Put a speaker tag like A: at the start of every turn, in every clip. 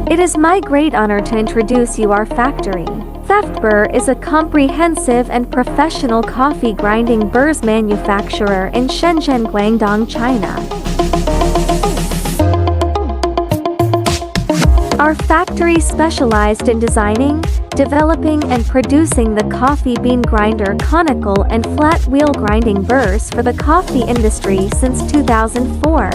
A: It is my great honor to introduce you our factory. FFDBURR is a comprehensive and professional coffee grinding burrs manufacturer in Shenzhen GuangDong China. Our factory specialized in designing, developing and producing the coffee bean grinder conical and flat wheel grinding burrs for the coffee industry since 2004.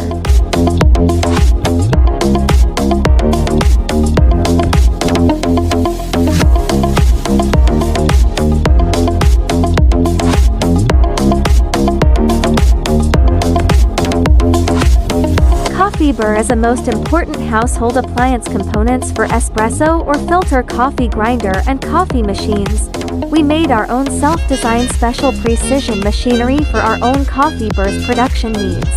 A: FFDBURR is a most important household appliance components for espresso or filter coffee grinder and coffee machines. We made our own self-designed special precision machinery for our own coffee burrs production needs,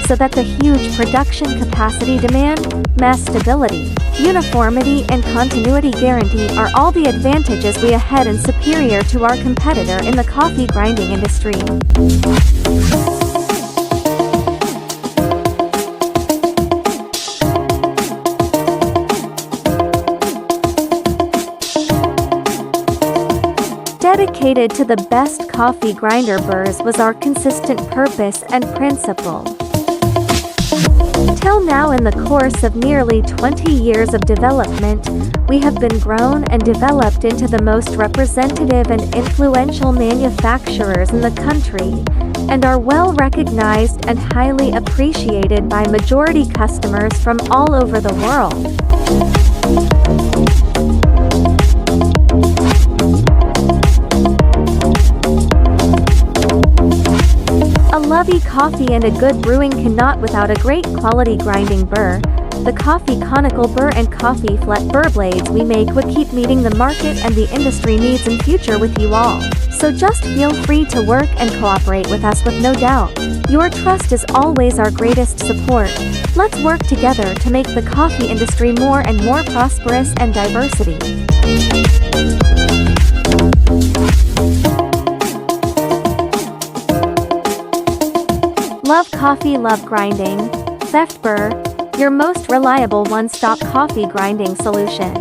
A: so that the huge production capacity demand, mass stability, uniformity and continuity guarantee are all the advantages we ahead and superior to our competitor in the coffee grinding industry. Dedicated to the best coffee grinder burrs was our consistent purpose and principle. Till now, in the course of nearly 20 years of development, we have been grown and developed into the most representative and influential manufacturers in the country, and are well recognized and highly appreciated by majority customers from all over the world. A lovely coffee and a good brewing cannot without a great quality grinding burr. The coffee conical burr and coffee flat burr blades we make would keep meeting the market and the industry needs in future with you all. So just feel free to work and cooperate with us with no doubt. Your trust is always our greatest support. Let's work together to make the coffee industry more and more prosperous and diversity. Love coffee, love grinding. FFDBURR, your most reliable one-stop coffee grinding solution.